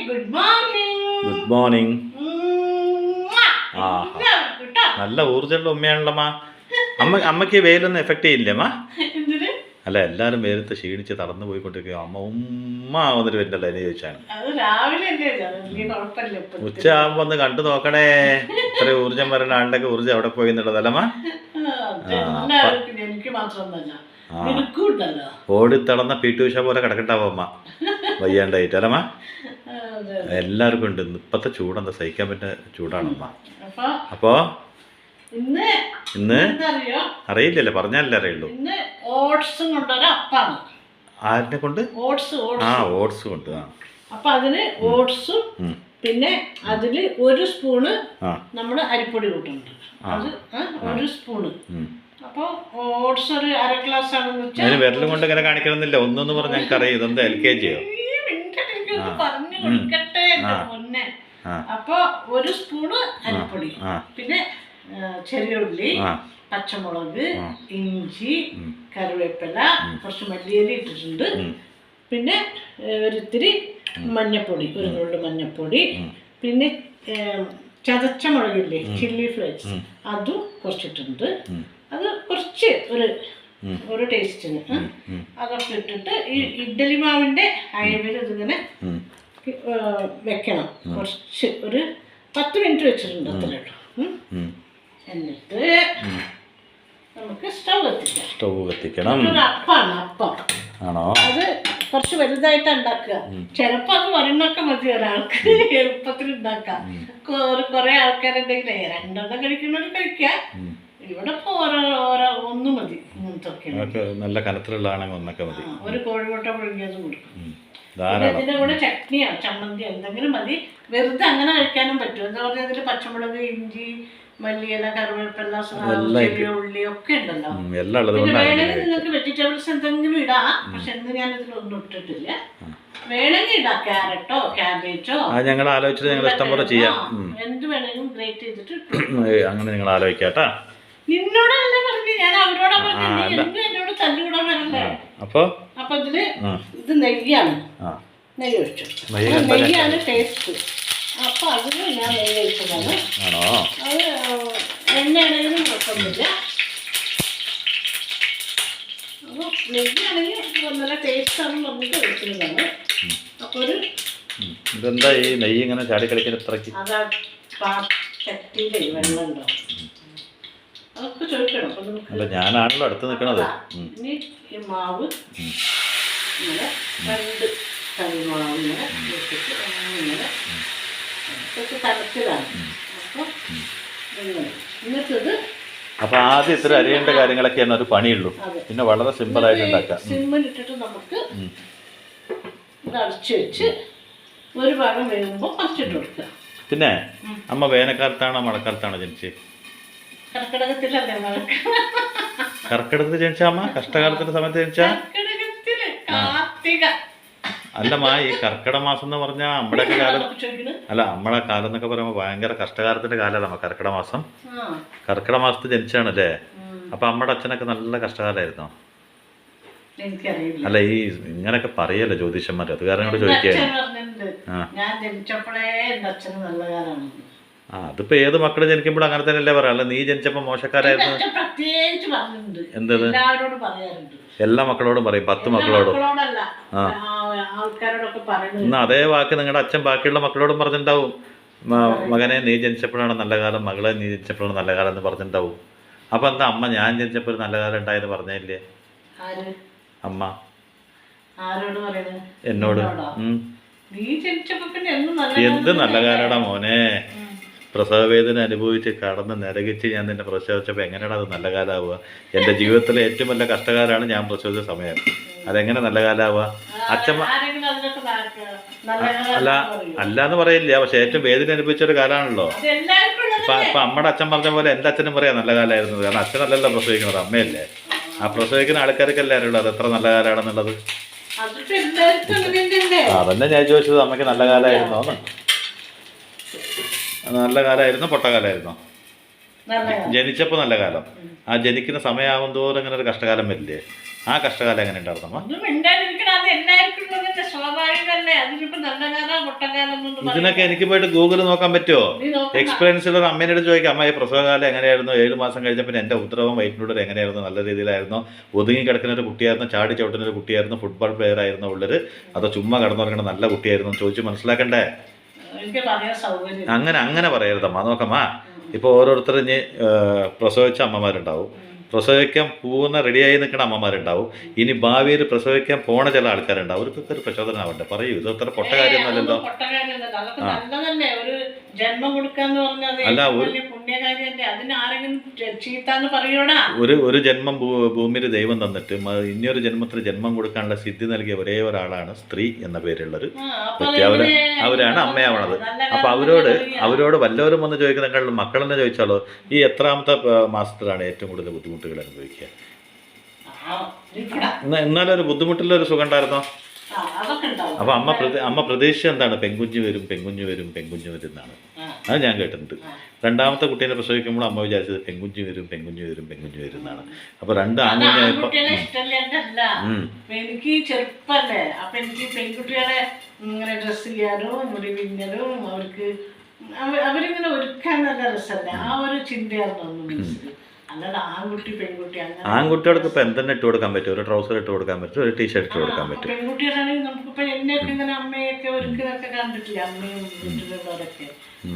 Good morning. Good morning. ആ നല്ല ഊർജ്ജമുള്ള ഉമ്മയാണല്ലമ്മ. അമ്മയ്ക്ക് വെയിലൊന്നും എഫക്റ്റ് ചെയ്യില്ലേ അമ്മ? അല്ല, എല്ലാരും വെയിലത്ത് ക്ഷീണിച്ച് തളർന്നു പോയിക്കൊണ്ടിരിക്കുക. അമ്മ ഉമ്മ വന്നിട്ട് വരുന്നല്ലോ എന്നെ ചോദിച്ചാണ്. ഉച്ച ആകുമ്പോ ഒന്ന് കണ്ടു നോക്കണേ, ഇത്ര ഊർജം വരേണ്ട ആളുടെ ഊർജം അവിടെ പോയി എന്നുള്ളതല്ലമ്മ. ഓടി തളർന്ന പീട്ടി ഉഷ പോലെ കിടക്കണ്ടാവും അമ്മ, വയ്യാണ്ടായിട്ടല്ലമ്മ. എല്ലാവർക്കും ഉണ്ട്. ഇപ്പത്തെ ചൂടെന്താ സഹിക്കാൻ പറ്റുന്ന ചൂടാണമ്മ. അപ്പോ ഇന്ന് അറിയില്ലല്ലേ, പറഞ്ഞാലല്ലേ അറിയുള്ളൂ. ആരിനെ കൊണ്ട്? ഓട്സ് കൊണ്ട്. അപ്പൊ അതിന് ഓട്സും പിന്നെ അതില് ഒരു സ്പൂണ് നമ്മള് അരിപ്പൊടി കൂട്ടുന്നുണ്ട്. അത് ഒരു സ്പൂണ്. അപ്പൊ ഓട്സ് ഒരു അര ഗ്ലാസ് ആണെന്ന് വെച്ചാൽ വിരലും കൊണ്ട് ഇങ്ങനെ കാണിക്കണമെന്നില്ല. ഒന്നൊന്ന് പറഞ്ഞ ഞങ്ങൾക്ക് അറിയാം. ഇതെന്താ LKG പറഞ്ഞു കൊടുക്കട്ടെ പൊന്നെ. അപ്പൊ ഒരു സ്പൂണ് അരിപ്പൊടി, പിന്നെ ചെറിയ ഉള്ളി, പച്ചമുളക്, ഇഞ്ചി, കറിവേപ്പില, കുറച്ച് മല്ലിയില ഇട്ടിട്ടുണ്ട്. പിന്നെ ഒരിത്തിരി മഞ്ഞപ്പൊടി, ഒരു നുള്ളു മഞ്ഞപ്പൊടി, പിന്നെ ചതച്ച മുളകില്ലേ, ചില്ലി ഫ്ലേക്സ്, അതും കുറച്ചിട്ടുണ്ട്. അത് കുറച്ച് ഒരു ടേസ്റ്റിന് അതൊക്കെ ഇട്ടിട്ട് ഈ ഇഡ്ഡലി മാവിൻ്റെ അയവിൽ ഇതിങ്ങനെ വെക്കണം. കുറച്ച് ഒരു 10 മിനിറ്റ് വെച്ചിട്ടുണ്ട്, അത്രേ ഉള്ളൂ. എന്നിട്ട് നമുക്ക് സ്റ്റൗ കത്തിക്കണം. ഒരു അപ്പാണ്, അപ്പം ആണോ? അത് കുറച്ച് വലുതായിട്ട് ഉണ്ടാക്കുക. ചിലപ്പോൾ അത് ഒരെണ്ണമൊക്കെ മതി ഒരാൾക്ക് എളുപ്പത്തിൽ ഉണ്ടാക്കാം. കുറെ ആൾക്കാരുണ്ടെങ്കിലേ രണ്ടെണ്ണം കഴിക്കുന്നവർ കഴിക്കാം. ഇവിടെ ഇപ്പൊ ഒന്നും മതി. ഇങ്ങനത്തെ നല്ല കനത്തിലുള്ളതാണെങ്കിൽ ഒന്നൊക്കെ മതി. ഒരു കോഴിമുട്ട പുഴുങ്ങിയത് കൊടുക്കും. ഇതിന്റെ കൂടെ ചട്നിയോ ചമ്മന്തിയോ എന്തെങ്കിലും മതി. വെറുതെ അങ്ങനെ കഴിക്കാനും പറ്റും. എന്താ പറയുക, ഇതിൽ പച്ചമുളക്, ഇഞ്ചി, മല്ലിയില, കറിവേപ്പില, ചെറിയ ഉള്ളി ഒക്കെ ഉണ്ടല്ലോ. വേണമെങ്കിൽ നിങ്ങൾക്ക് വെജിറ്റബിൾസ് എന്തെങ്കിലും ഇടാം. പക്ഷെ എന്ത് ഞാൻ ഇതിലൊന്നും ഇട്ടിട്ടില്ല. വേണമെങ്കിൽ ഇടാം, ക്യാരറ്റോ ക്യാബേജോ ഞങ്ങൾ ആലോചിച്ചിട്ട് ഞങ്ങൾ ഇഷ്ടം പോലെ ചെയ്യാം. എന്ത് വേണമെങ്കിലും ഗ്രേറ്റ് ചെയ്തിട്ട് അങ്ങനെ നിങ്ങൾ ആലോചിക്കാട്ടാ. നിന്നോടല്ല പറഞ്ഞു, ഞാൻ അവരോടാ പറഞ്ഞു. എന്നോട് തല്ലുകൂടാൻ വരണ്ടേ. അപ്പൊ ഇതില് ഇത് നെയ്യാണ്. നെയ്യ് ഒഴിച്ചു. നെയ്യാണ് ടേസ്റ്റ്. അപ്പൊ അതിന് ഞാൻ നെയ്യ് ഒഴിച്ചതാണ്. അത് എണ്ണയാണെങ്കിലും കുഴപ്പമൊന്നുമില്ല. അപ്പൊ നെയ്യാണെങ്കിൽ നല്ല ടേസ്റ്റ് ആണെന്ന് പറഞ്ഞിട്ട് ഒഴിക്കുന്നതാണ്. അപ്പൊ ഇതെന്താ ഈ നെയ്യ് ഇങ്ങനെ ചാടി കളിക്കാൻ ഇത്രയ്ക്ക്? അതാ ചട്ടിയിലെ വെള്ളം ഉണ്ടോ അതൊക്കെ ചോദിക്കണം. അല്ല, ഞാനാണല്ലോ അടുത്ത് നിൽക്കണത്. ഇനി ഈ മാവ് ഇങ്ങനെ 2 കറിമാവ് ഇങ്ങനെ ഇട്ടിട്ട് ഇങ്ങനെ തലത്തിലാണ്. അപ്പോൾ എന്നിട്ടത് അപ്പൊ ആദ്യം ഇത്ര അറിയേണ്ട കാര്യങ്ങളൊക്കെയാണ് ഒരു പണിയുള്ളൂ. പിന്നെ വളരെ സിമ്പിൾ ആയിട്ട് ഉണ്ടാക്കാം. സിമ്മിലിട്ടിട്ട് നമുക്ക് ഇത് അടച്ചു വെച്ച് ഒരു ഭാഗം വേകുമ്പോൾ പറിച്ചിട്ട് കൊടുക്കുക. പിന്നെ അമ്മ വേനൽക്കാലത്താണോ മഴക്കാലത്താണോ ജനിച്ചത്? കർക്കിടകത്തിൽ ജനിച്ച അമ്മ? കഷ്ടകാലത്തിന്റെ സമയത്ത് ജനിച്ച? അല്ലമ്മ, ഈ കർക്കിടക മാസം എന്ന് പറഞ്ഞാൽ നമ്മുടെയൊക്കെ കാലം അല്ല, നമ്മളെ കാലം എന്നൊക്കെ പറയുമ്പോൾ ഭയങ്കര കഷ്ടകാലത്തിന്റെ കാലമല്ല കർക്കിടക മാസം. കർക്കിടക മാസത്തിൽ ജനിച്ചാണല്ലേ? അപ്പൊ അമ്മയുടെ അച്ഛനൊക്കെ നല്ല കഷ്ടകാലമായിരുന്നോ? അല്ല, ഈ ഇങ്ങനൊക്കെ പറയല്ലോ ജ്യോതിഷന്മാർ, അത് കാരണം കൂടെ ചോദിക്കുകയാണ്. അതിപ്പോ ഏത് മക്കള് ജനിക്കുമ്പോൾ അങ്ങനെ തന്നെയല്ലേ പറയാം. അല്ല, നീ ജനിച്ചപ്പോ മോശക്കാരായിരുന്നു എന്തത്? എല്ലാ മക്കളോടും പറയും, 10 മക്കളോടും. എന്നാ അതേ വാക്ക് നിങ്ങളുടെ അച്ഛൻ ബാക്കിയുള്ള മക്കളോടും പറഞ്ഞിട്ടുണ്ടാവും. മകനെ നീ ജനിച്ചപ്പോഴാണ് നല്ല കാലം, മകളെ നീ ജനിച്ചപ്പോഴാണ് നല്ല കാലം എന്ന് പറഞ്ഞിട്ടുണ്ടാവും. അപ്പൊ എന്താ അമ്മ ഞാൻ ജനിച്ചപ്പോൾ ഒരു നല്ല കാലം ഉണ്ടായെന്ന് പറഞ്ഞില്ലേ അമ്മ എന്നോട്? എന്ത് നല്ല കാലടാ മോനെ, പ്രസവവേദന അനുഭവിച്ച് കടന്ന് നരകിച്ച് ഞാൻ നിന്നെ പ്രസവിച്ചപ്പോൾ എങ്ങനെയാണ് അത് നല്ല കാലമാവുക? എൻ്റെ ജീവിതത്തിലെ ഏറ്റവും വലിയ കഷ്ടകാലമാണ് ഞാൻ പ്രസവിച്ച സമയം. അതെങ്ങനെ നല്ല കാലമാവുക? അച്ഛൻ അല്ലാന്ന് പറയില്ല, പക്ഷെ ഏറ്റവും വേദന അനുഭവിച്ച ഒരു കാലമാണല്ലോ. ഇപ്പൊ അമ്മയുടെ അച്ഛൻ പറഞ്ഞ പോലെ എൻ്റെ അച്ഛനും പറയാം നല്ല കാലമായിരുന്നു. കാരണം അച്ഛനല്ലല്ലോ പ്രസവിക്കുന്നത്, അമ്മയല്ലേ. ആ പ്രസവിക്കുന്ന ആൾക്കാർക്കല്ലേ അറിയുള്ളൂ അത് എത്ര നല്ല കാലമാണെന്നുള്ളത്. അതന്നെ ഞാൻ ചോദിച്ചത്, അമ്മയ്ക്ക് നല്ല കാലമായിരുന്നോ? നല്ല കാലമായിരുന്നോ പൊട്ടകാലമായിരുന്നോ? ജനിച്ചപ്പോൾ നല്ല കാലം. ആ ജനിക്കുന്ന സമയമാകും തോറും അങ്ങനെ ഒരു കഷ്ടകാലം വരില്ലേ? ആ കഷ്ടകാലം എങ്ങനെ ഉണ്ടായിരുന്നു? അത് എല്ലാവർക്കും ഉള്ളതല്ലേ, സ്വാഭാവികമല്ലേ. അതിനിപ്പോ നല്ല കാലം പൊട്ടക്കാലം ഇതിനൊക്കെ എനിക്ക് പോയിട്ട് ഗൂഗിൾ നോക്കാൻ പറ്റുമോ? എക്സ്പീരിയൻസ് ഉള്ള അമ്മേനോട് ചോദിക്കാം, അമ്മ ഈ പ്രസവകാലം എങ്ങനെയായിരുന്നു, 7 മാസം കഴിഞ്ഞപ്പോൾ എൻ്റെ ഉത്തരവും വയറ്റിനുള്ളിൽ എങ്ങനെയായിരുന്നു, നല്ല രീതിയിലായിരുന്നു, ഒതുങ്ങി കിടക്കുന്ന ഒരു കുട്ടിയായിരുന്നു, ചാടി ചവിട്ടുന്ന ഒരു കുട്ടിയായിരുന്നു, ഫുട്ബോൾ പ്ലെയർ ആയിരുന്നു ഉള്ളത്, അതോ ചുമ്മാ കടന്നുറങ്ങുന്ന നല്ല കുട്ടിയായിരുന്നു ചോദിച്ച് മനസ്സിലാക്കണ്ടേ? അങ്ങനെ പറയരുതമ്മ. നോക്കമ്മ, ഇപ്പോൾ ഓരോരുത്തരും ഇനി പ്രസവിച്ച അമ്മമാരുണ്ടാവും, പ്രസവിക്കാൻ പൂർണ്ണ റെഡിയായി നിൽക്കുന്ന അമ്മമാരുണ്ടാവും, ഇനി ഭാവിയിൽ പ്രസവിക്കാൻ പോണ ചില ആൾക്കാരുണ്ടാവും. അവർക്കൊക്കെ ഒരു പ്രചോദനം ആവട്ടെ. പറയൂ, ഇത് അത്ര പൊട്ട കാര്യമൊന്നുമല്ലല്ലോ. അല്ല, ഒരു ജന്മം ഭൂമിയിൽ ദൈവം തന്നിട്ട് ഇനിയൊരു ജന്മത്തിന് ജന്മം കൊടുക്കാനുള്ള സിദ്ധി നൽകിയ ഒരേ ഒരാളാണ് സ്ത്രീ എന്ന പേരുള്ളൊരു വ്യക്തി. അവരാണ് അമ്മയാവണത്. അപ്പൊ അവരോട് വല്ലവരും വന്ന് ചോദിക്കുന്നതിനേക്കാളും മക്കളെന്നെ ചോദിച്ചാലോ, ഈ എത്രാമത്തെ മാസത്തിലാണ് ഏറ്റവും കൂടുതൽ ബുദ്ധിമുട്ടുകൾ അനുഭവിക്കുക? എന്നാലും ഒരു ബുദ്ധിമുട്ടുള്ള ഒരു സുഖം ഉണ്ടായിരുന്നോ? അപ്പൊ അമ്മ പ്രതീക്ഷ എന്താണ്? പെൺകുഞ്ഞ് വരും എന്നാണ്. അത് ഞാൻ കേട്ടിട്ടുണ്ട്. രണ്ടാമത്തെ കുട്ടീനെ പ്രസവിക്കുമ്പോൾ അമ്മ വിചാരിച്ചത് പെൺകുഞ്ഞ് വരും എന്നാണ്. അപ്പൊ രണ്ട് ആൺകുഞ്ഞായപ്പോ എനിക്ക് ചെറുപ്പല്ലേ, അപ്പൊ എനിക്ക് പെൺകുട്ടികളെ ഇങ്ങനെ ഡ്രസ് ചെയ്യാനും മുടി പിന്നലും അവരിങ്ങനെ ഒരുക്കാൻ നല്ല രസമല്ലേ, ആ ഒരു ചിന്തയായിരുന്നു മനസ്സിൽ. അല്ലാതെ ആൺകുട്ടി പെൺകുട്ടി ആൺകുട്ടികൾക്ക് ഇപ്പൊ എന്തെന്നെ ഇട്ട് കൊടുക്കാൻ പറ്റും? ഒരു ട്രൗസർ ഇട്ട് കൊടുക്കാൻ പറ്റും, ഒരു ടീഷർട്ട് ഇട്ട് കൊടുക്കാൻ പറ്റും. പെൺകുട്ടികളാണെങ്കിൽ നമുക്കിപ്പോ എന്നെയൊക്കെ ഇങ്ങനെ അമ്മയൊക്കെ ഒരുക്കുന്നൊക്കെ കണ്ടിട്ടില്ല, അമ്മയും വീട്ടിലുള്ളവരൊക്കെ.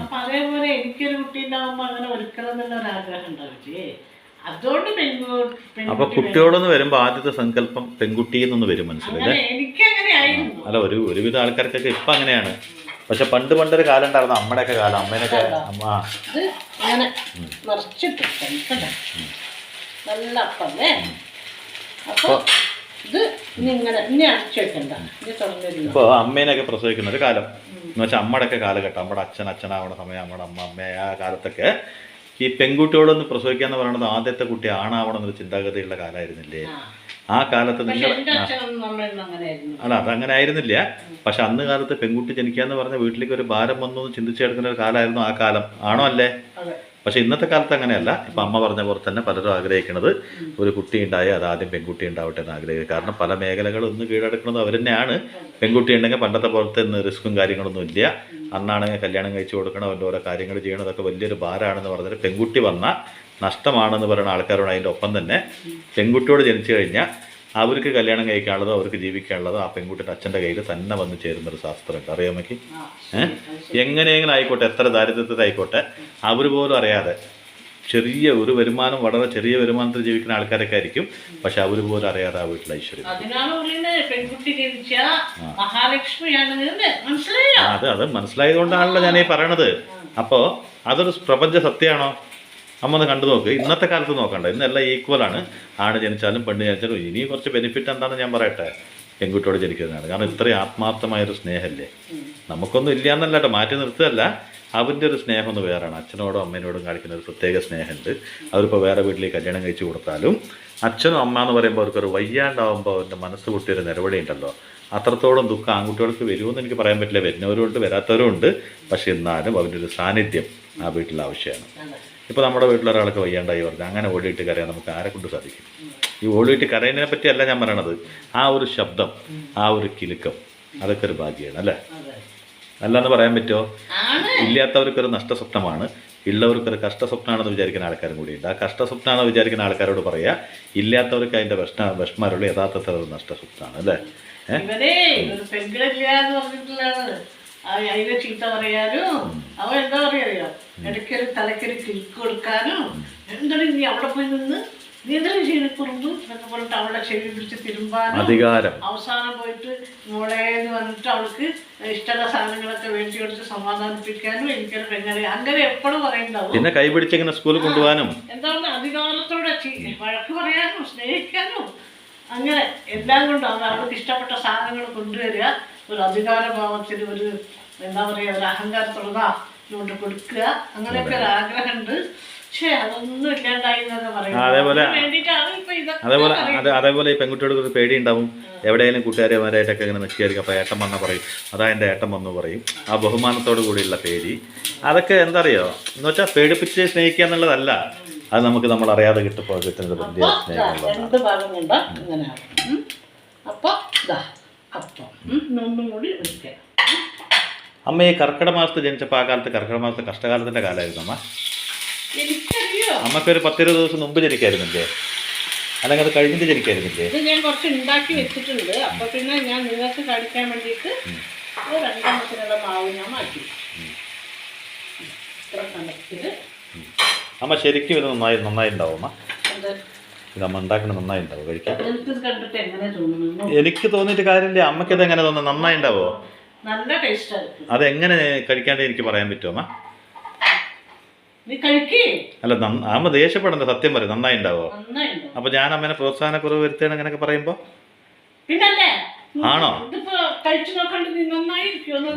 അപ്പൊ അതേപോലെ എനിക്കൊരു കുട്ടി ഉണ്ടാവുമ്പോ അങ്ങനെ ഒരുക്കണം എന്നുള്ള ഒരാഗ്രഹം ഉണ്ടാവില്ലേ. അതുകൊണ്ട് അപ്പൊ കുട്ടിയോടൊന്ന് വരുമ്പോ ആദ്യത്തെ സങ്കല്പം പെൺകുട്ടി എന്നൊന്ന് വരും മനസ്സിലല്ലേ? എനിക്കങ്ങനെ ആയിരുന്നു. അല്ല, ഒരുവിധ ആൾക്കാർക്കൊക്കെ ഇപ്പൊ അങ്ങനെയാണ്. പക്ഷെ പണ്ടൊരു കാലം ഉണ്ടായിരുന്നു, അമ്മയുടെയൊക്കെ കാലം, അമ്മേനൊക്കെ അങ്ങനെ നിറച്ചിട്ട് നല്ല അപ്പല്ലേ. അപ്പൊ ഇത് ഇനി അടച്ചു വെക്കണ്ട, ഇത് തുറന്നിരുന്നു. ഇപ്പൊ അമ്മേനൊക്കെ പ്രസവിക്കുന്ന ഒരു കാലം എന്ന് വെച്ചാൽ അമ്മയുടെയൊക്കെ കാലഘട്ടം, നമ്മുടെ അച്ഛനാവണ സമയം, നമ്മുടെ അമ്മ ആ കാലത്തൊക്കെ ഈ പെൺകുട്ടിയോടൊന്ന് പ്രസവിക്കാന്ന് പറയുന്നത് ആദ്യത്തെ കുട്ടി ആണാവണം എന്നൊരു ചിന്താഗതിയുള്ള കാലമായിരുന്നില്ലേ? ആ കാലത്ത് അതങ്ങനെ ആയിരുന്നില്ല. പക്ഷെ അന്ന് കാലത്ത് പെൺകുട്ടി ജനിക്കാന്ന് പറഞ്ഞ വീട്ടിലേക്ക് ഒരു ഭാരം വന്നു ചിന്തിച്ചെടുക്കുന്ന ഒരു കാലമായിരുന്നു ആ കാലം. ആണോ അല്ലേ? പക്ഷെ ഇന്നത്തെ കാലത്ത് അങ്ങനെയല്ല. ഇപ്പം അമ്മ പറഞ്ഞ പോലെ തന്നെ പലരും ആഗ്രഹിക്കുന്നത് ഒരു കുട്ടി ഉണ്ടായി അത് ആദ്യം പെൺകുട്ടി ഉണ്ടാവട്ടെ എന്ന് ആഗ്രഹിക്കുക. കാരണം പല മേഖലകളും ഒന്ന് കീഴടക്കുന്നത് അവർ തന്നെയാണ്. പെൺകുട്ടി ഉണ്ടെങ്കിൽ പണ്ടത്തെ പോലത്തെ റിസ്ക്കും കാര്യങ്ങളൊന്നും ഇല്ല. അന്നാണെങ്കിൽ കല്യാണം കഴിച്ചു കൊടുക്കണം, അവൻ്റെ ഓരോ കാര്യങ്ങൾ ചെയ്യണം, അതൊക്കെ വലിയൊരു ഭാരമാണെന്ന് പറഞ്ഞാൽ പെൺകുട്ടി വന്നാൽ നഷ്ടമാണെന്ന് പറയുന്ന ആൾക്കാരോട് അതിൻ്റെ ഒപ്പം തന്നെ പെൺകുട്ടിയോട് ജനിച്ചു കഴിഞ്ഞാൽ അവർക്ക് കല്യാണം കഴിക്കാനുള്ളതോ അവർക്ക് ജീവിക്കാനുള്ളതോ ആ പെൺകുട്ടിയുടെ അച്ഛൻ്റെ കയ്യിൽ തന്നെ വന്ന് ചേരുന്നൊരു ശാസ്ത്രമുണ്ട്. അറിയാമക്ക് എങ്ങനെയെങ്കിലും ആയിക്കോട്ടെ, എത്ര ദാരിദ്ര്യത്തിലായിക്കോട്ടെ, അവർ പോലും അറിയാതെ ചെറിയ ഒരു വരുമാനം, വളരെ ചെറിയ വരുമാനത്തിൽ ജീവിക്കുന്ന ആൾക്കാരൊക്കെ ആയിരിക്കും. പക്ഷെ അവർ പോലും അറിയാതെ ആ വീട്ടിൽ ഐശ്വര്യം. അത് മനസ്സിലായതുകൊണ്ടാണല്ലോ ഞാൻ ഈ പറയണത്. അപ്പോൾ അതൊരു പ്രപഞ്ച സത്യമാണോ? അമ്മ ഒന്ന് കണ്ടു നോക്ക്. ഇന്നത്തെ കാലത്ത് നോക്കണ്ട, ഇന്നെല്ലാം ഈക്വലാണ്. ആണ് ജനിച്ചാലും പെണ്ണ് ജനിച്ചാലും. ഇനി കുറച്ച് ബെനിഫിറ്റ് എന്താണെന്ന് ഞാൻ പറയട്ടെ, പെൺകുട്ടിയോട് ജനിക്കുന്നതാണ്. കാരണം ഇത്രയും ആത്മാർത്ഥമായൊരു സ്നേഹമല്ലേ. നമുക്കൊന്നും ഇല്ല എന്നല്ല കേട്ടോ, മാറ്റി നിർത്തുകയല്ല. അവൻ്റെ ഒരു സ്നേഹം ഒന്ന് വേറെയാണ്. അച്ഛനോടും അമ്മേനോടും കാണിക്കുന്ന ഒരു പ്രത്യേക സ്നേഹമുണ്ട്. അവരിപ്പോൾ വേറെ വീട്ടിലേക്ക് കല്യാണം കഴിച്ച് കൊടുത്താലും അച്ഛനും അമ്മ എന്ന് പറയുമ്പോൾ അവർക്കൊരു വയ്യാണ്ടാവുമ്പോൾ അവൻ്റെ മനസ്സ് പൊട്ടിയൊരു നിലവിളി ഉണ്ടല്ലോ, അത്രത്തോളം ദുഃഖം ആൺകുട്ടികൾക്ക് വരുമെന്ന് എനിക്ക് പറയാൻ പറ്റില്ല. വരുന്നവരും ഉണ്ട്, വരാത്തവരും ഉണ്ട്. പക്ഷെ എന്നാലും അവൻ്റെ ഒരു സാന്നിധ്യം ആ വീട്ടിൽ ആവശ്യമാണ്. ഇപ്പോൾ നമ്മുടെ വീട്ടിലൊരാൾക്ക് വയ്യാണ്ടായി പറഞ്ഞാൽ അങ്ങനെ ഓടിയിട്ട് കരയാൻ നമുക്ക് ആരെ കൊണ്ട് സാധിക്കും? ഈ ഓടിയിട്ട് കരയുന്നതിനെ പറ്റിയല്ല ഞാൻ പറയണത്. ആ ഒരു ശബ്ദം, ആ ഒരു കിലുക്കം, അതൊക്കെ ഒരു ഭാഗ്യമാണ് അല്ലേ? അല്ലാന്ന് പറയാൻ പറ്റുമോ? ഇല്ലാത്തവർക്കൊരു നഷ്ടസ്വപ്നമാണ്, ഉള്ളവർക്കൊരു കഷ്ടസ്വപ്നമാണെന്ന് വിചാരിക്കുന്ന ആൾക്കാരും കൂടിയുണ്ട്. ആ കഷ്ടസ്വപ്നമാണെന്ന് വിചാരിക്കുന്ന ആൾക്കാരോട് പറയാ, ഇല്ലാത്തവർക്ക് അതിൻ്റെ വിഷമമുള്ള യഥാർത്ഥത്തിൽ ഒരു നഷ്ടസ്വപ്നമാണ് അല്ലേ? അതിനെ ചീത്ത പറയാനും അവൻ എന്താ പറയാ, ഇടയ്ക്കൊരു തലക്കൊരു കിൽക്ക് കൊടുക്കാനും, എന്താണ് നീ അവിടെ പോയി നിന്ന് നീ എന്തെങ്കിലും ചെയ്തിക്കുറുമ്പ് എന്നൊക്കെ പറഞ്ഞിട്ട് അവളെ ചെവി പിടിച്ച് തിരുമ്പാനും, അവസാനം പോയിട്ട് മോളെ എന്ന് പറഞ്ഞിട്ട് അവൾക്ക് ഇഷ്ടമുള്ള സാധനങ്ങളൊക്കെ വേണ്ടി കൊടുത്ത് സമാധാനിപ്പിക്കാനും എനിക്കൊരു പെങ്ങളെ അങ്ങനെ എപ്പോഴും പറയുന്നുണ്ടാവും. പിന്നെ കൈ പിടിച്ചിങ്ങനെ സ്കൂളിൽ കൊണ്ടുപോകാനും എന്താണ് അധികാരത്തോടെ വഴക്ക് പറയാനും സ്നേഹിക്കാനും അങ്ങനെ എല്ലാം കൊണ്ടും അവൾക്ക് ഇഷ്ടപ്പെട്ട സാധനങ്ങൾ കൊണ്ടുവരിക. ഒരു അധികാരഭാവത്തിന് ഒരു എന്താ പറയുക, ഒരു അഹങ്കാരത്തുള്ളതാ കൊണ്ട് കൊടുക്കുക, അങ്ങനെയൊക്കെ ഒരു ആഗ്രഹമുണ്ട്. പക്ഷേ അതൊന്നും ഇല്ലാണ്ടായി എന്നൊക്കെ അതേപോലെ ഈ പെൺകുട്ടികൾക്ക് ഒരു പേടി ഉണ്ടാവും. എവിടെയെങ്കിലും കൂട്ടുകാരിമാരായിട്ടൊക്കെ ഇങ്ങനെ നിൽക്കുകയായിരിക്കും. അപ്പോൾ ഏട്ടൻ വന്നാൽ പറയും, അതാ എൻ്റെ ഏട്ടൻ വന്നു പറയും. ആ ബഹുമാനത്തോടു കൂടിയുള്ള പേടി, അതൊക്കെ എന്താ അറിയോ എന്ന് വെച്ചാൽ പേടിപ്പിച്ച് സ്നേഹിക്കുക എന്നുള്ളതല്ല. അത് നമുക്ക് നമ്മൾ അറിയാതെ കിട്ടുമ്പോൾ കിട്ടുന്നത് വലിയ സ്നേഹം. രണ്ട് ഭാഗം കൊണ്ടാ ഇങ്ങനെ. അപ്പോൾ അപ്പം ഒന്നും കൂടി ഒഴിക്കുക. അമ്മ ഈ കർക്കിടക മാസത്ത് ജനിച്ചപ്പോൾ ആ കാലത്ത് കർക്കിടക മാസത്തെ കഷ്ടകാലത്തിൻ്റെ കാലമായിരുന്നു അമ്മ. എനിക്കറിയോ, അമ്മക്കൊരു 10-20 ദിവസം മുമ്പ് ജനിക്കായിരുന്നില്ലേ? അല്ലെങ്കിൽ അത് കഴിഞ്ഞിട്ട് ജനിക്കായിരുന്നില്ലേ? ഇത് ഞാൻ കുറച്ച് ഉണ്ടാക്കി വെച്ചിട്ടുണ്ട്. അപ്പോൾ പിന്നെ ഞാൻ നിങ്ങൾക്ക് കഴിക്കാൻ വേണ്ടിയിട്ട് ഒരു 2 എണ്ണത്തിനുള്ള മാവ് ഞാൻ മാറ്റി. ഇത്ര കണക്കിൽ അമ്മ ശരിക്കും ഇത് നന്നായിട്ടുണ്ടാവും അമ്മ. അത് ഇത് അമ്മ ഉണ്ടാക്കുന്നത് നന്നായിട്ടുണ്ടാവും കഴിക്കാൻ. എനിക്കിത് കണ്ടിട്ട് എങ്ങനെ തോന്നുന്നു? എനിക്ക് തോന്നിയിട്ട് കാര്യമില്ല. അമ്മയ്ക്കത് എങ്ങനെ തോന്നുന്നു? നന്നായിട്ടുണ്ടാവോ? നല്ല ടേസ്റ്റ് ആയിരിക്കും. അതെങ്ങനെ കഴിക്കാണ്ട് എനിക്ക് പറയാൻ പറ്റുമോ അമ്മ? നീ കഴിക്കേ. അല്ല, അമ്മ ദേഷ്യപ്പെടണ്ട, സത്യം പറയും. നന്നായിട്ടുണ്ടാവോ? നന്നായിട്ടുണ്ടോ? അപ്പൊ ഞാൻ അമ്മേനെ പ്രോത്സാഹനക്കുറവ് വരുത്തേണ് അങ്ങനെയൊക്കെ പറയുമ്പോ? പിന്നല്ലേ, ആണോ? ഇതിപ്പോ കഴിച്ചു നോക്കണ്ട്. നീ നന്നായിരിക്കും.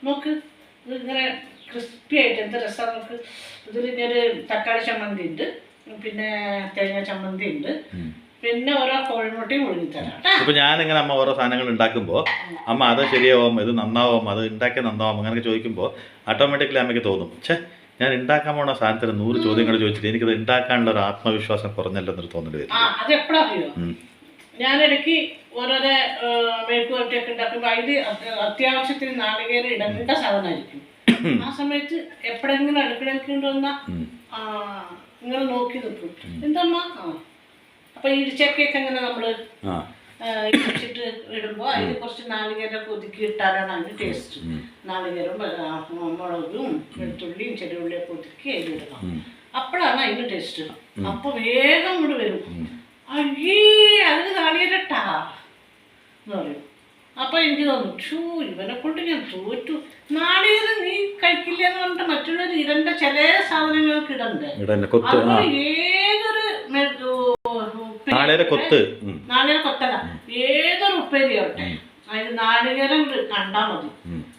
നോക്ക്, ഇങ്ങനെ ക്രിസ്പി ആയിട്ട് എന്ത് രസമാണ്. നോക്ക്, ഇതിൽ ഇങ്ങനെ തക്കാളി ചമ്മന്തി ഉണ്ട്, പിന്നെ തേങ്ങ ചമ്മന്തി ഉണ്ട്, പിന്നെ ഓരോ കോഴിമുട്ടയും ഒഴുകി തരാം. ഇപ്പൊ ഞാനിങ്ങനെ അമ്മ ഓരോ സാധനങ്ങൾ ഉണ്ടാക്കുമ്പോ അമ്മ അത് ശരിയാവും, ഇത് നന്നാവും, അത് ഉണ്ടാക്കിയ നന്നാവും അങ്ങനെയൊക്കെ ചോദിക്കുമ്പോൾ ഓട്ടോമാറ്റിക്കലി അമ്മയ്ക്ക് തോന്നും, ഛേ ഞാൻ ഉണ്ടാക്കാൻ പോണ സാധനത്തിന് 100 ചോദ്യങ്ങൾ ചോദിച്ചിട്ട് എനിക്കത് ഉണ്ടാക്കാനുള്ള ഒരു ആത്മവിശ്വാസം കുറഞ്ഞല്ലോ എന്നൊരു തോന്നൽ വരും. അത് എപ്പോഴറിയോ, ഞാനിടയ്ക്ക് ഓരോരോ മെഴുക്കുവരട്ടിയൊക്കെ ഉണ്ടാക്കുമ്പോൾ അതിൽ അത്യാവശ്യത്തിന് നാളികേരം ഇടേണ്ട സാധനമായിരിക്കും. ആ സമയത്ത് എപ്പോഴെങ്കിലും അടുക്കളയ്ക്ക് കൊണ്ടുവന്നാൽ ഇങ്ങനെ നോക്കി നിൽക്കും. എന്തമ്മ? അപ്പൊ ഇടിച്ചക്കയൊക്കെ അങ്ങനെ നമ്മള് ഇടിച്ചിട്ട് ഇടുമ്പോൾ അതിന് കുറച്ച് നാളികേരമൊക്കെ ഒതുക്കി ഇട്ടാലാണ് അതിന് ടേസ്റ്റ്. നാളികേരം, മുളകും വെളുത്തുള്ളിയും ചെറിയുള്ളിയൊക്കെ ഒതുക്കി അതിലിടണം. അപ്പോഴാണ് അതിന് ടേസ്റ്റ്. അപ്പൊ വേഗം കൂടെ വരും, അയ്യേ അതിന് നാളികേരട്ടാ എന്ന് പറയും. അപ്പൊ എനിക്ക് തോന്നും, ഷൂ ഇവനെ കൊണ്ട് ഞാൻ തോറ്റു. നാളികേരം നീ കഴിക്കില്ല എന്ന് പറഞ്ഞിട്ട് മറ്റുള്ളവർ ഇടേണ്ട ചില സാധനങ്ങൾക്ക് ഇടണ്ടേ. ഏതൊരു നാളികേര കൊത്തല്ല, ഏതൊരു ഉപ്പേരി ആവട്ടെ അതിന് നാളികേരം കണ്ടാൽ മതി.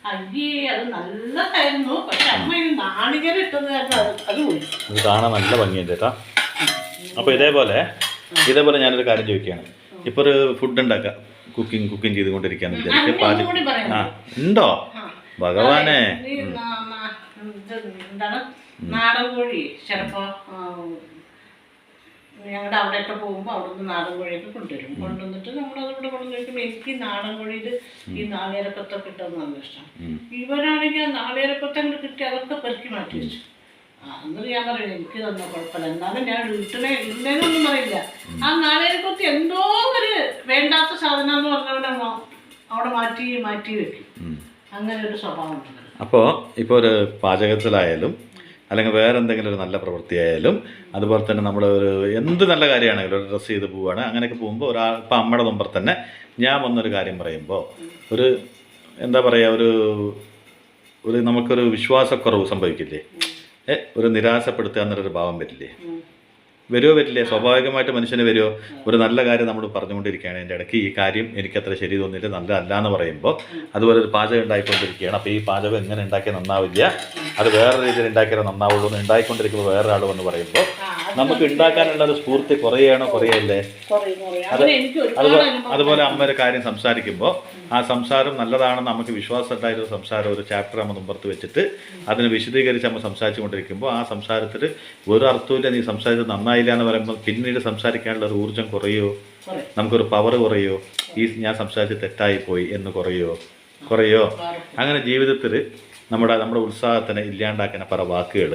അയ്യേ അത് നല്ലതായിരുന്നു. പക്ഷെ അമ്മ ഇത് നാളികേരം ഇട്ടത് കാരണം അത് പോയി. കാണാൻ നല്ല ഭംഗിയുണ്ട് കേട്ടോ. അപ്പൊ ഇതേപോലെ ഞാനൊരു കാര്യം ചോദിക്കുകയാണ്. ഇപ്പൊ ഒരു ഫുഡ് ഉണ്ടാക്കാം, കുക്കിംഗ് ചെയ്തുകൊണ്ടിരിക്കാന്ന് വിചാരിക്കും. പാചകം ഉണ്ടോ ഭഗവാനെ? എന്താണ് നാടൻ കോഴി ചിലപ്പോ ഞങ്ങളുടെ അവിടെയൊക്കെ പോകുമ്പോൾ അവിടെ നിന്ന് നാടൻ കോഴിയൊക്കെ കൊണ്ടുവന്നിട്ട് നമ്മളതിവിടെ കൊണ്ടു കഴിക്കുമ്പോൾ എനിക്ക് നാടൻ കോഴിയിൽ ഈ നാളികേരക്കൊത്തൊക്കെ കിട്ടുന്നത് നല്ല ഇഷ്ടം. ഇവരാണെങ്കിൽ ആ നാളികേരക്കൊത്ത അങ്ങോട്ട് കിട്ടി അതൊക്കെ പെറുക്കി മാറ്റി വെച്ചു. എന്നിട്ട് ഞാൻ പറയില്ല എനിക്ക് തന്ന കുഴപ്പമില്ല, എന്നാലും ഞാൻ വീട്ടിലെ ഇല്ലെന്നൊന്നും പറയില്ല. ആ നാളികേരക്കൊത്തി എന്തോ ഒരു വേണ്ടാത്ത സാധനം എന്ന് പറഞ്ഞവനാണോ അവിടെ മാറ്റി വെക്കും. അങ്ങനെ ഒരു സ്വഭാവം ഉണ്ട്. അപ്പോൾ ഇപ്പോൾ ഒരു പാചകത്തിലായാലും അല്ലെങ്കിൽ വേറെ എന്തെങ്കിലും ഒരു നല്ല പ്രവൃത്തിയായാലും അതുപോലെ തന്നെ നമ്മൾ ഒരു എന്ത് നല്ല കാര്യമാണെങ്കിലും ഒരു ഡ്രസ്സ് ചെയ്ത് പോവുകയാണ് അങ്ങനെയൊക്കെ പോകുമ്പോൾ ഇപ്പം അമ്മയുടെ മുമ്പിൽ തന്നെ ഞാൻ വന്നൊരു കാര്യം പറയുമ്പോൾ ഒരു എന്താ പറയുക, ഒരു നമുക്കൊരു വിശ്വാസക്കുറവ് സംഭവിക്കില്ലേ? ഒരു നിരാശപ്പെടുത്തുക എന്നൊരു ഭാവം വരില്ലേ? വരില്ലേ? സ്വാഭാവികമായിട്ട് മനുഷ്യന് വരുമോ? ഒരു നല്ല കാര്യം നമ്മൾ പറഞ്ഞുകൊണ്ടിരിക്കുകയാണ്, എൻ്റെ ഇടയ്ക്ക് ഈ കാര്യം എനിക്കത്ര ശരി തോന്നിയിട്ട് നല്ലതല്ല എന്ന് പറയുമ്പോൾ അതുപോലെ ഒരു പാചകം ഉണ്ടായിക്കൊണ്ടിരിക്കുകയാണ്. അപ്പോൾ ഈ പാചകം എങ്ങനെ ഉണ്ടാക്കിയാൽ നന്നാവില്ല, അത് വേറെ രീതിയിൽ ഉണ്ടാക്കിയാൽ നന്നാവുള്ളൂ എന്ന് ഉണ്ടായിക്കൊണ്ടിരിക്കുമ്പോൾ വേറൊരാൾ വന്ന് പറയുമ്പോൾ നമുക്ക് ഉണ്ടാക്കാനുള്ള ഒരു സ്ഫൂർത്തി കുറയല്ലേ? അതുപോലെ അമ്മ ഒരു കാര്യം സംസാരിക്കുമ്പോൾ ആ സംസാരം നല്ലതാണെന്ന് നമുക്ക് വിശ്വാസം ഉണ്ടായിരുന്ന സംസാരം ഒരു ചാപ്റ്റർ അമ്മ മുമ്പത്ത് വെച്ചിട്ട് അതിന് വിശദീകരിച്ച് അമ്മ സംസാരിച്ചു കൊണ്ടിരിക്കുമ്പോൾ ആ സംസാരത്തിൽ ഒരു അർത്ഥമില്ല, നീ സംസാരിച്ചത് നന്നായില്ല എന്ന് പറയുമ്പോൾ പിന്നീട് സംസാരിക്കാനുള്ള ഒരു ഊർജ്ജം കുറയോ, നമുക്കൊരു പവർ കുറയോ, ഈ ഞാൻ സംസാരിച്ച് തെറ്റായിപ്പോയി എന്ന് കുറയോ. അങ്ങനെ ജീവിതത്തിൽ നമ്മുടെ ഉത്സാഹത്തിനെ ഇല്ലാണ്ടാക്കുന്ന പല വാക്കുകൾ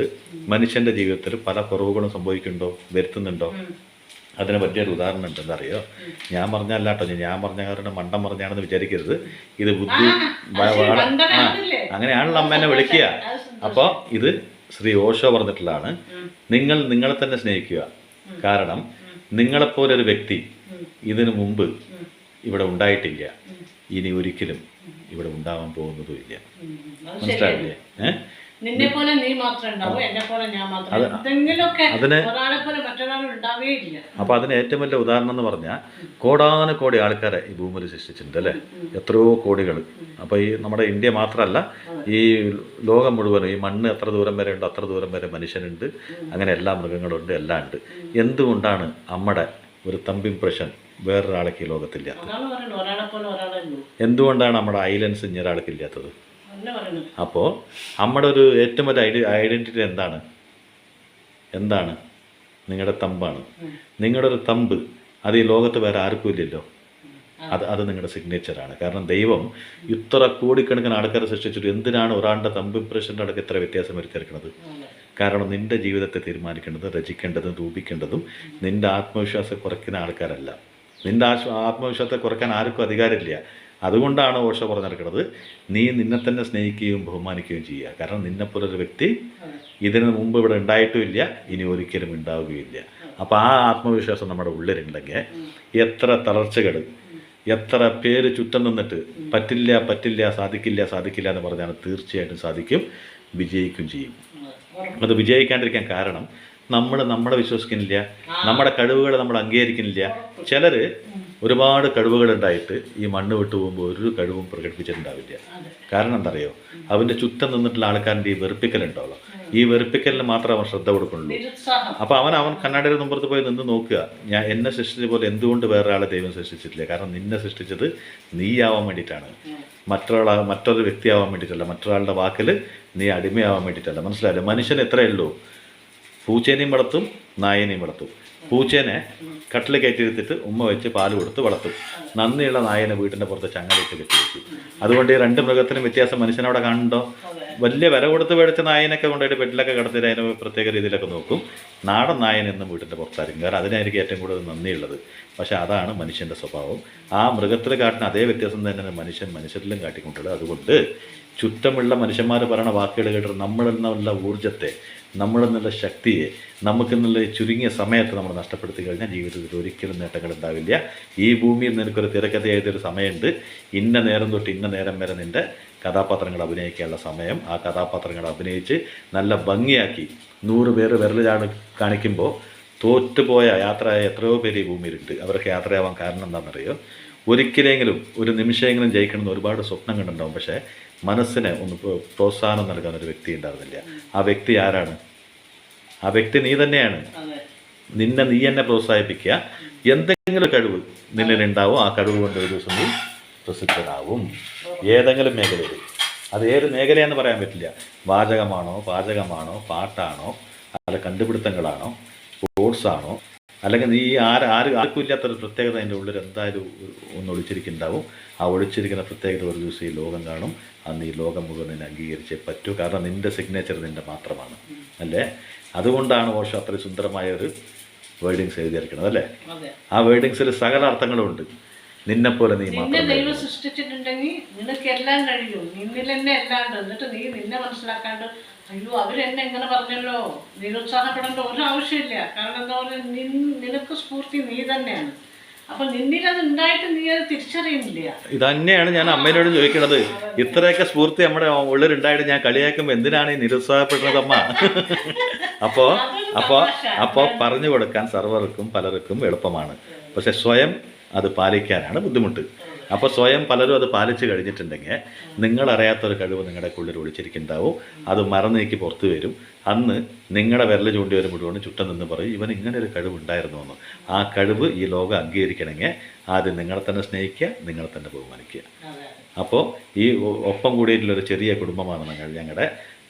മനുഷ്യൻ്റെ ജീവിതത്തിൽ പല കുറവുകളും സംഭവിക്കുന്നുണ്ടോ, വരുത്തുന്നുണ്ടോ? അതിന് പറ്റിയൊരു ഉദാഹരണം ഉണ്ട്. എന്താ അറിയോ? ഞാൻ പറഞ്ഞല്ല കേട്ടോ, ഞാൻ പറഞ്ഞ കാരണം മണ്ടം പറഞ്ഞാണെന്ന് വിചാരിക്കരുത്. ഇത് ബുദ്ധി അങ്ങനെയാണല്ലോ അമ്മേനെ വിളിക്കുക. അപ്പോൾ ഇത് ശ്രീ ഓഷോ പറഞ്ഞിട്ടുള്ളതാണ്, നിങ്ങൾ നിങ്ങളെ തന്നെ സ്നേഹിക്കുക. കാരണം നിങ്ങളെപ്പോലൊരു വ്യക്തി ഇതിനു മുമ്പ് ഇവിടെ ഉണ്ടായിട്ടില്ല, ഇനി ഒരിക്കലും ഇവിടെ ഉണ്ടാവാൻ പോകുന്നതുമില്ല. മനസ്സിലായില്ലേ? നിന്നെ പോലെ നീ മാത്രമേ ഉണ്ടാവൂ, എന്നെ പോലെ ഞാൻ മാത്രമേ. എന്തെങ്കിലുമൊക്കെ ഒരാളെ പോലെ മറ്റൊരാളും ഉണ്ടാവേ ഇല്ല. അപ്പൊ അതിന് ഏറ്റവും വലിയ ഉദാഹരണം എന്ന് പറഞ്ഞാൽ കോടാനുകോടി ആൾക്കാരെ ഈ ഭൂമിയിൽ സൃഷ്ടിച്ചിട്ടുണ്ട് അല്ലേ? എത്രയോ കോടികൾ. അപ്പൊ ഈ നമ്മുടെ ഇന്ത്യ മാത്രമല്ല, ഈ ലോകം മുഴുവനും ഈ മണ്ണ് എത്ര ദൂരം വരെ ഉണ്ടോ അത്ര ദൂരം വരെ മനുഷ്യനുണ്ട്. അങ്ങനെ എല്ലാ മൃഗങ്ങളുണ്ട്, എല്ലാം ഉണ്ട്. എന്തുകൊണ്ടാണ് നമ്മുടെ ഒരു തമ്പ് ഇംപ്രഷൻ വേറൊരാൾക്ക് ഈ ലോകത്തില്ല? എന്തുകൊണ്ടാണ് നമ്മുടെ ഐലൻഡ്സ് ഇഞ്ഞൊരാൾക്ക് ഇല്ലാത്തത്? അപ്പോൾ നമ്മുടെ ഒരു ഏറ്റവും വലിയ ഐഡൻറ്റിറ്റി എന്താണ്? നിങ്ങളുടെ തമ്പാണ്. നിങ്ങളുടെ ഒരു തമ്പ് അത് ഈ ലോകത്ത് വേറെ ആർക്കും ഇല്ലല്ലോ. അത് നിങ്ങളുടെ സിഗ്നേച്ചറാണ്. കാരണം ദൈവം ഇത്ര കോടിക്കണക്കിന് ആൾക്കാരെ സൃഷ്ടിച്ചിട്ട് എന്തിനാണ് ഒരാളുടെ തമ്പ് ഇംപ്രഷൻ്റെ അടക്കം ഇത്ര വ്യത്യാസം വരുത്തിയെടുക്കുന്നത്? കാരണം നിൻ്റെ ജീവിതത്തെ തീരുമാനിക്കേണ്ടതും രചിക്കേണ്ടതും രൂപിക്കേണ്ടതും നിൻ്റെ ആത്മവിശ്വാസം കുറയ്ക്കുന്ന ആൾക്കാരല്ല. നിൻ്റെ ആത്മവിശ്വാസത്തെ കുറയ്ക്കാൻ ആർക്കും അധികാരമില്ല. അതുകൊണ്ടാണ് ഓഷോ പറഞ്ഞെടുക്കുന്നത്, നീ നിന്നെ തന്നെ സ്നേഹിക്കുകയും ബഹുമാനിക്കുകയും ചെയ്യുക. കാരണം നിന്നെപ്പോലൊരു വ്യക്തി ഇതിനു മുമ്പ് ഇവിടെ ഉണ്ടായിട്ടുമില്ല, ഇനി ഒരിക്കലും ഉണ്ടാവുകയില്ല. അപ്പോൾ ആ ആത്മവിശ്വാസം നമ്മുടെ ഉള്ളിലുണ്ടെങ്കിൽ എത്ര തളർച്ചകൾ, എത്ര പേര് ചുറ്റം നിന്നിട്ട് പറ്റില്ല പറ്റില്ല സാധിക്കില്ല എന്ന് പറഞ്ഞാൽ തീർച്ചയായിട്ടും സാധിക്കും, വിജയിക്കും ചെയ്യും. അത് വിജയിക്കാണ്ടിരിക്കാൻ കാരണം നമ്മളെ വിശ്വസിക്കുന്നില്ല, നമ്മുടെ കഴിവുകൾ നമ്മൾ അംഗീകരിക്കുന്നില്ല. ചിലർ ഒരുപാട് കഴിവുകളുണ്ടായിട്ട് ഈ മണ്ണ് വിട്ടു പോകുമ്പോൾ ഒരു കഴിവും പ്രകടിപ്പിച്ചിട്ടുണ്ടാവില്ല. കാരണം എന്താ അറിയോ? അവൻ്റെ ചുറ്റം നിന്നിട്ടുള്ള ആൾക്കാരുടെ ഈ വെറുപ്പിക്കലുണ്ടാവുള്ളൂ. ഈ വെറുപ്പിക്കലിന് മാത്രം അവൻ ശ്രദ്ധ കൊടുക്കുള്ളൂ. അപ്പോൾ അവൻ കണ്ണാടിയുടെ മുമ്പത്ത് പോയി നിന്ന് നോക്കുക, എന്നെ സൃഷ്ടിച്ച പോലെ എന്തുകൊണ്ട് വേറെ ആളെ ദൈവം സൃഷ്ടിച്ചിട്ടില്ല? കാരണം നിന്നെ സൃഷ്ടിച്ചത് നീയാവാൻ വേണ്ടിയിട്ടാണ്, മറ്റൊരു വ്യക്തിയാവാൻ വേണ്ടിയിട്ടല്ല, മറ്റൊരാളുടെ വാക്കിൽ നീ അടിമയാവാൻ വേണ്ടിയിട്ടല്ല. മനസ്സിലായില്ലേ? മനുഷ്യൻ എത്രയേ ഉള്ളൂ, പൂച്ചേനെയും വളർത്തും നായനെയും വളർത്തും. പൂച്ചേനെ കട്ടിൽ കയറ്റിയെടുത്തിട്ട് ഉമ്മ വെച്ച് പാല് കൊടുത്ത് വളർത്തും. നന്ദിയുള്ള നായനെ വീട്ടിൻ്റെ പുറത്ത് ചങ്ങലയിട്ട് കെട്ടി വയ്ക്കും. അതുകൊണ്ട് ഈ രണ്ട് മൃഗത്തിനും വ്യത്യാസം മനുഷ്യനവിടെ കാണുന്നുണ്ടോ? വലിയ വില കൊടുത്ത് മേടിച്ച നായനൊക്കെ കൊണ്ടുപോയിട്ട് ബെഡിലൊക്കെ കിടത്തിയിട്ട് അതിനെ പ്രത്യേക രീതിയിലൊക്കെ നോക്കും. നാടൻ നായനെന്നും വീട്ടിൻ്റെ പുറത്തായിരിക്കും, കാരണം അതിനായിരിക്കും ഏറ്റവും കൂടുതൽ നന്ദിയുള്ളത്. പക്ഷേ അതാണ് മനുഷ്യൻ്റെ സ്വഭാവം. ആ മൃഗത്തിൽ കാട്ടുന്ന അതേ വ്യത്യാസം തന്നെ മനുഷ്യരിലും കാട്ടിക്കൊണ്ടുള്ളത്. അതുകൊണ്ട് ചുറ്റമുള്ള മനുഷ്യന്മാർ പറയുന്ന വാക്കുകൾ കേട്ടിട്ട് നമ്മളെന്നുള്ള ഊർജ്ജത്തെ, നമ്മളെന്നുള്ള ശക്തിയെ, നമുക്കെന്നുള്ള ചുരുങ്ങിയ സമയത്ത് നമ്മൾ നഷ്ടപ്പെടുത്തി കഴിഞ്ഞാൽ ജീവിതത്തിൽ ഒരിക്കലും നേട്ടങ്ങൾ ഉണ്ടാവില്ല. ഈ ഭൂമിയിൽ നിനക്കൊരു തിരക്കഥ എഴുതിയൊരു സമയമുണ്ട്. ഇന്ന നേരം തൊട്ട് ഇന്ന നേരം വരെ നിൻ്റെ കഥാപാത്രങ്ങൾ അഭിനയിക്കാനുള്ള സമയം. ആ കഥാപാത്രങ്ങൾ അഭിനയിച്ച് നല്ല ഭംഗിയാക്കി 100 പേര് വിരൽ കാണിക്കുമ്പോൾ തോറ്റുപോയ യാത്രയായ എത്രയോ പേര് ഈ ഭൂമിയിലുണ്ട്. അവർക്ക് യാത്രയാവാൻ കാരണം എന്താണെന്നറിയോ? ഒരിക്കലെങ്കിലും ഒരു നിമിഷമെങ്കിലും ജയിക്കണമെന്ന് ഒരുപാട് സ്വപ്നം കണ്ടുണ്ടാവും. പക്ഷേ മനസ്സിന് ഒന്ന് പ്രോത്സാഹനം നൽകാൻ ഒരു വ്യക്തി ഉണ്ടാകുന്നില്ല. ആ വ്യക്തി ആരാണ്? ആ വ്യക്തി നീ തന്നെയാണ്. നീ എന്നെ പ്രോത്സാഹിപ്പിക്കുക. എന്തെങ്കിലും കഴിവ് നിന്നിലുണ്ടാവും. ആ കഴിവ് കൊണ്ട് ഒരു ദിവസം നീ പ്രസിദ്ധനാവും. ഏതെങ്കിലും മേഖലയിൽ. അത് ഏത് മേഖലയാണെന്ന് പറയാൻ പറ്റില്ല. വാചകമാണോ, പാചകമാണോ, പാട്ടാണോ, അല്ല കണ്ടുപിടുത്തങ്ങളാണോ, സ്പോർട്സാണോ, അല്ലെങ്കിൽ നീ ആർക്കും ഇല്ലാത്തൊരു പ്രത്യേകത അതിൻ്റെ ഉള്ളിൽ എന്തായാലും ഒന്ന് ഒളിച്ചിരിക്കുന്നുണ്ടാവും. ആ ഒളിച്ചിരിക്കുന്ന പ്രത്യേകത ഒരു ദിവസം ഈ ലോകം കാണും. അന്ന് ഈ ലോകം മുഴുവൻ നിന്നെ അംഗീകരിച്ചേ പറ്റൂ. കാരണം നിൻ്റെ സിഗ്നേച്ചർ നിൻ്റെ മാത്രമാണ്, അല്ലേ? അതുകൊണ്ടാണ് ഓഷോ അത്രയും സുന്ദരമായ ഒരു വേർഡിങ്സ് എഴുതിയിരിക്കുന്നത്, അല്ലേ? ആ വേർഡിങ്സിൽ സകല അർത്ഥങ്ങളുമുണ്ട്. നിന്നെപ്പോലെ നീ മാത്രം ദൈവം സൃഷ്ടിച്ചിട്ടുണ്ടെങ്കിൽ നിനക്ക് എല്ലാം കഴിയും. നിന്നിൽ തന്നെ എല്ലാം ഉണ്ട്. എന്നിട്ട് നീ നിന്നെ മനസ്സിലാക്കാണ്ട് അയ്യോ അവരെന്നെ എങ്ങനെ പറഞ്ഞല്ലോ നിരുത്സാഹപ്പെടേണ്ട ഒരു ആവശ്യമില്ല. കാരണം എന്താ പറയുക, നിനക്ക് സ്ഫൂർത്തി നീ തന്നെയാണ്. അപ്പൊ നിന്നിലത് ഉണ്ടായിട്ട് നീ അത് തിരിച്ചറിയുന്നില്ല. ഇതന്നെയാണ് ഞാൻ അമ്മേനോട് ചോദിക്കുന്നത്. ഇത്രയൊക്കെ സ്ഫൂർത്തി നമ്മുടെ ഉള്ളിലുണ്ടായിട്ട് ഞാൻ കളിയാക്കുമ്പോൾ എന്തിനാണ് ഈ നിരുത്സാഹപ്പെടുന്നത് അമ്മ? അപ്പോൾ പറഞ്ഞു കൊടുക്കാൻ സർവർക്കും പലർക്കും എളുപ്പമാണ്. പക്ഷെ സ്വയം അത് പാലിക്കാനാണ് ബുദ്ധിമുട്ട്. അപ്പോൾ സ്വയം പലരും അത് പാലിച്ച് കഴിഞ്ഞിട്ടുണ്ടെങ്കിൽ നിങ്ങളറിയാത്തൊരു കഴിവ് നിങ്ങളുടെ ഉള്ളിൽ ഒളിച്ചിരിക്കുന്നുണ്ടാവും. അത് മറന്നേക്ക് പുറത്തു വരും. അന്ന് നിങ്ങളുടെ വിരൽ ചൂണ്ടി വരുമ്പോഴാണ് ചുറ്റം നിന്ന് പറയും ഇവൻ ഇങ്ങനെ ഒരു കഴിവ് ഉണ്ടായിരുന്നു എന്ന്. ആ കഴിവ് ഈ ലോകം അംഗീകരിക്കണമെങ്കിൽ ആദ്യം നിങ്ങളെ തന്നെ സ്നേഹിക്കുക, നിങ്ങളെ തന്നെ ബഹുമാനിക്കുക. അപ്പോൾ ഈ ഒപ്പം കൂടിയിട്ടുള്ളൊരു ചെറിയ കുടുംബമാണ് ഞങ്ങളുടെ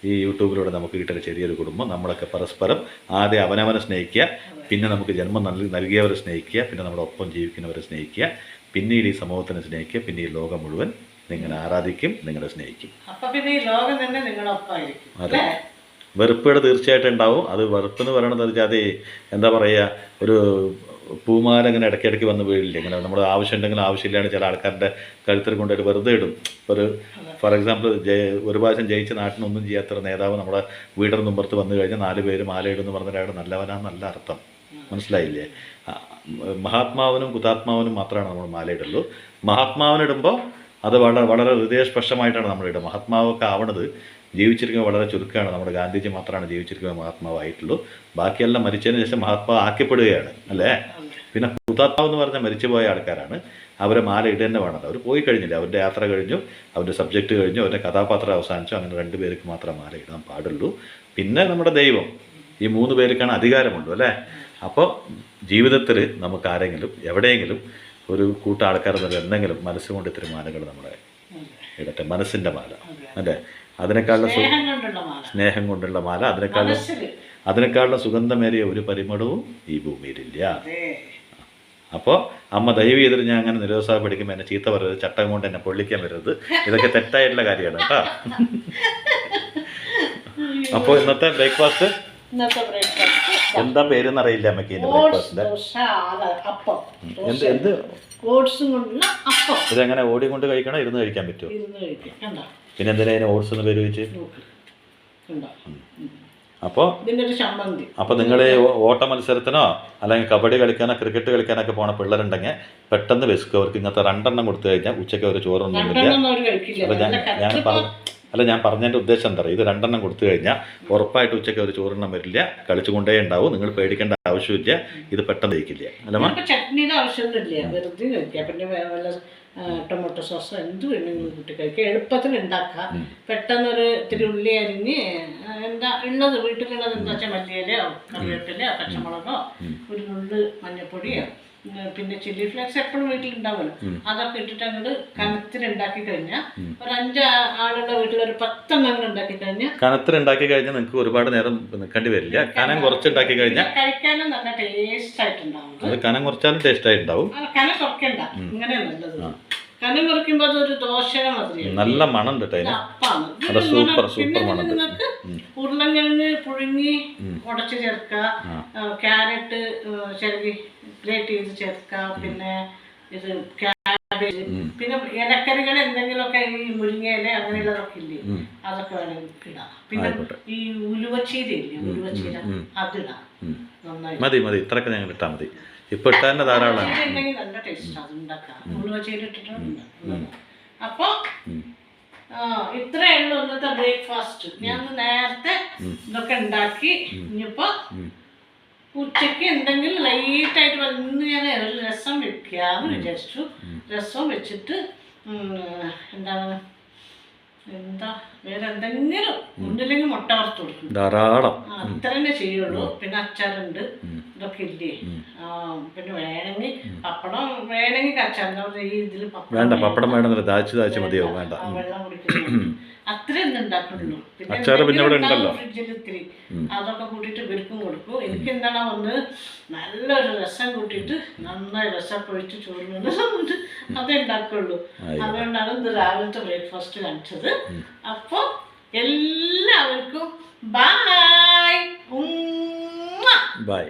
ഈ യൂട്യൂബിലൂടെ നമുക്ക് കിട്ടുന്ന ചെറിയൊരു കുടുംബം. നമ്മളൊക്കെ പരസ്പരം ആദ്യം അവനവനെ സ്നേഹിക്കുക, പിന്നെ നമുക്ക് ജന്മം നൽകിയവരെ സ്നേഹിക്കുക, പിന്നെ നമ്മുടെ ഒപ്പം ജീവിക്കുന്നവരെ സ്നേഹിക്കുക, പിന്നീട് ഈ സമൂഹത്തിനെ സ്നേഹിക്കുക, പിന്നെ ഈ ലോകം മുഴുവൻ നിങ്ങളെ ആരാധിക്കും, നിങ്ങളെ സ്നേഹിക്കും. അതെ, വെറുപ്പുകൾ തീർച്ചയായിട്ടും ഉണ്ടാവും. അത് വെറുപ്പെന്ന് പറയണത് വെച്ചാൽ എന്താ പറയുക, ഒരു പൂമാല ഇങ്ങനെ ഇടയ്ക്കിടയ്ക്ക് വന്ന് വീഴില്ല. ഇങ്ങനെ നമ്മൾ ആവശ്യമുണ്ടെങ്കിലും ആവശ്യമില്ലാണ്ട് ചില ആൾക്കാരുടെ കഴുത്തിൽ കൊണ്ടുപോയിട്ട് വെറുതെ ഇടും. ഒരു ഫോർ എക്സാമ്പിൾ ഒരു പ്രാവശ്യം ജയിച്ച് നാട്ടിനൊന്നും ചെയ്യാത്തൊരു നേതാവ് നമ്മുടെ വീടിന് മുമ്പത്ത് വന്നു കഴിഞ്ഞാൽ 4 പേര് മാല ഇടുമെന്ന് പറഞ്ഞാൽ അയാൾ നല്ലവനാന്ന് നല്ല അർത്ഥം. മനസ്സിലായില്ലേ? മഹാത്മാവിനും കുതാത്മാവിനും മാത്രമാണ് നമ്മൾ മാലയിടുള്ളൂ. മഹാത്മാവിനിടുമ്പോൾ അത് വളരെ ഹൃദയസ്പർശമായിട്ടാണ് നമ്മളിടുക. മഹാത്മാവൊക്കെ ആവണത് ജീവിച്ചിരിക്കുന്നത് വളരെ ചുരുക്കമാണ്. നമ്മുടെ ഗാന്ധിജി മാത്രമാണ് ജീവിച്ചിരിക്കുന്നത് മഹാത്മാവായിട്ടുള്ളൂ. ബാക്കിയെല്ലാം മരിച്ചതിന് ശേഷം മഹാത്മാവ് ആക്കപ്പെടുകയാണ്, അല്ലേ? പിന്നെ കുതാത്മാവ് എന്ന് പറഞ്ഞാൽ മരിച്ചുപോയ ആൾക്കാരാണ്. അവരെ മാല ഇടുക തന്നെ വേണം. അവർ പോയി കഴിഞ്ഞില്ല, അവരുടെ യാത്ര കഴിഞ്ഞു, അവരുടെ സബ്ജക്റ്റ് കഴിഞ്ഞു, അവരുടെ കഥാപാത്രം അവസാനിച്ചു. അങ്ങനെ 2 പേർക്ക് മാത്രം മാല ഇടാൻ പാടുള്ളൂ. പിന്നെ നമ്മുടെ ദൈവം, ഈ 3 പേർക്കാണ് അധികാരമുള്ളൂ, അല്ലേ? അപ്പോൾ ജീവിതത്തിൽ നമുക്ക് ആരെങ്കിലും എവിടെയെങ്കിലും ഒരു കൂട്ടാൾക്കാർ എന്തെങ്കിലും മനസ്സുകൊണ്ട് ഇത്തിരി മാലകൾ നമ്മുടെ ഇടട്ടെ. മനസ്സിൻ്റെ മാല, അല്ലേ? അതിനേക്കാളും സ്നേഹം കൊണ്ടുള്ള മാല, അതിനേക്കാളും സുഗന്ധമേറിയ ഒരു പരിമളവും ഈ ഭൂമിയിലില്ല. അപ്പോൾ അമ്മ ദയവ് ചെയ്തിട്ട് ഞാൻ അങ്ങനെ നിരുത്സാഹപ്പെടുക്കുമ്പോൾ എന്നെ ചീത്ത പറയരുത്, ചട്ടം കൊണ്ട് എന്നെ പൊള്ളിക്കാൻ വരരുത്. ഇതൊക്കെ തെറ്റായിട്ടുള്ള കാര്യമാണ് കേട്ടോ. അപ്പോൾ ഇന്നത്തെ ബ്രേക്ക്ഫാസ്റ്റ് എന്താ പേരെന്ന് അറിയില്ല അമ്മയ്ക്ക്. എന്ത് ഇതെങ്ങനെ ഓടി കൊണ്ട് കഴിക്കണോ ഇരുന്ന് കഴിക്കാൻ പറ്റുമോ? പിന്നെ എന്തിനാ അതിന് ഓട്സ് എന്ന് പേര് വെച്ച്? അപ്പോൾ നിങ്ങൾ ഓട്ട മത്സരത്തിനോ അല്ലെങ്കിൽ കബഡി കളിക്കാനോ ക്രിക്കറ്റ് കളിക്കാനൊക്കെ പോണ പിള്ളേരുണ്ടെങ്കിൽ പെട്ടെന്ന് വിശക്കും. അവർക്ക് ഇങ്ങനത്തെ 2 എണ്ണം കൊടുത്തു കഴിഞ്ഞാൽ ഉച്ചയ്ക്ക് അവർ ചോറൊന്നുമില്ല. ഞാൻ പറഞ്ഞതിൻ്റെ ഉദ്ദേശം എന്താ പറയുക, ഇത് 2 എണ്ണം കൊടുത്തു കഴിഞ്ഞാൽ ഉറപ്പായിട്ട് ഉച്ചയ്ക്ക് അവർ ചോറെണ്ണം വരില്ല, കളിച്ചുകൊണ്ടേ ഉണ്ടാവും. നിങ്ങൾ പേടിക്കേണ്ട ആവശ്യമില്ല, ഇത് പെട്ടെന്ന് കഴിക്കില്ല. അല്ലമ്മ ചട്നിയുടെ ആവശ്യമൊന്നുമില്ല, വെറുതെ കഴിക്കുക. പിന്നെ വല്ല ടൊമാറ്റോ സോസോ എന്ത് വേണമെങ്കിലും കൂട്ടി കഴിക്കുക. എളുപ്പത്തിൽ ഉണ്ടാക്കാം. പെട്ടെന്നൊരു ഇത്തിരി ഉള്ളി അരിഞ്ഞ് എന്താ ഉള്ളത് വീട്ടിലുള്ളത് എന്താ വെച്ചാൽ മല്ലിയിലയോ കറിവേപ്പിലയോ പച്ചമുളകോ ഒരു നുള്ള് മഞ്ഞൾപ്പൊടിയോ പിന്നെ ചില്ലി ഫ്ലേക്സ് എപ്പോഴും വീട്ടിലുണ്ടാവുമല്ലോ, അതൊക്കെ ഇട്ടിട്ട് അങ്ങോട്ട് കനത്തിലുണ്ടാക്കി കഴിഞ്ഞാൽ ഒരു 5 ആളുടെ വീട്ടിൽ ഒരു 10 എണ്ണം ഉണ്ടാക്കി കഴിഞ്ഞാൽ കനത്തിലുണ്ടാക്കി കഴിഞ്ഞാൽ നിങ്ങൾക്ക് ഒരുപാട് നേരം നിൽക്കേണ്ടി വരില്ല. കനം കുറച്ചുണ്ടാക്കി കഴിഞ്ഞാൽ കഴിക്കാനും നല്ല ടേസ്റ്റ് ആയിട്ടുണ്ടാവും. അത് കനം കുറച്ചാലും ടേസ്റ്റ് ആയിട്ടുണ്ടാവും. കനം കുറയ്ക്കണ്ട, ഇങ്ങനെ നല്ലത്. കനം കുറയ്ക്കുമ്പോൾ അതൊരു ദോശ മാതിരിയാണ്. നല്ല മണം ഉണ്ട് അപ്പാണ്. സൂപ്പർ സൂപ്പർ മണം. നിങ്ങൾക്ക് ഉരുളക്കിഴങ്ങ് പുഴുങ്ങി ഉടച്ച് ചേർക്കുക, ക്യാരറ്റ് ചിരകി ഗ്രേറ്റ് ചെയ്ത് ചേർക്കുക, പിന്നെ ഇത് ക്യാബേജ്, പിന്നെ ഇലക്കറികൾ എന്തെങ്കിലുമൊക്കെ ഈ മുരിങ്ങയില അങ്ങനെയുള്ളതൊക്കെ ഇല്ലേ, അതൊക്കെ വേണമെങ്കിൽ ഇടാം. പിന്നെ ഈ ഉലുവച്ചീര ഇല്ലേ, ഉലുവച്ചീര അതിടാം. നന്നായി മതി മതി, ഇത്രയൊക്കെ ഞങ്ങൾ ഇട്ടാൽ മതി. ഇപ്പൊ ഇട്ടാൽ തന്നെ ധാരാളമാണ്. നല്ല ടേസ്റ്റ് അത് ഉണ്ടാക്കാം. ഉലുവച്ചീര ഇട്ടിട്ടുണ്ട്. അപ്പൊ ഇത്രയേ ഉള്ളൂ ഇന്നത്തെ ബ്രേക്ക്ഫാസ്റ്റ്. ഞാൻ നേരത്തെ ഇതൊക്കെ ഉണ്ടാക്കി. ഇനിയിപ്പോ ഉച്ചയ്ക്ക് എന്തെങ്കിലും ലൈറ്റായിട്ട് ഇന്ന് ഞാൻ ഒരു രസം വെക്കാന്ന് വിചാരിച്ചു. രസം വെച്ചിട്ട് എന്താ വേറെ എന്തെങ്കിലും ഒന്നില്ലെങ്കിൽ മുട്ട വറുത്ത് കൊടുക്കും. ധാരാളം അത്ര തന്നെ ചെയ്യുള്ളൂ. പിന്നെ അച്ചാറുണ്ട്, ഇതൊക്കെ ഇല്ലേ. പിന്നെ വേണമെങ്കിൽ പപ്പടം വേണമെങ്കിൽ അച്ചാർ ഈ ഇതിൽ വേണ്ട, പപ്പടം വേണമെന്നില്ല, ദാച്ച് മതിയാവും. വേണ്ട, വെള്ളം കുടിക്കുന്നു അത്രയൊന്നും ഉണ്ടാക്കുള്ളൂ. പിന്നെ ഫ്രിഡ്ജിൽ ഇത്തിരി അതൊക്കെ കൂട്ടിയിട്ട് ഇവർക്കും കൊടുക്കും. എനിക്ക് എന്താണ് ഒന്ന് നല്ലൊരു രസം കൂട്ടിയിട്ട് നന്നായി രസം പൊഴിച്ച് ചോറിന് അതേ ഉണ്ടാക്കുള്ളൂ. അതുകൊണ്ടാണ് ഇത് രാവിലത്തെ ബ്രേക്ക്ഫാസ്റ്റ് കാണിച്ചത്. അപ്പോൾ എല്ലാവർക്കും ബൈ.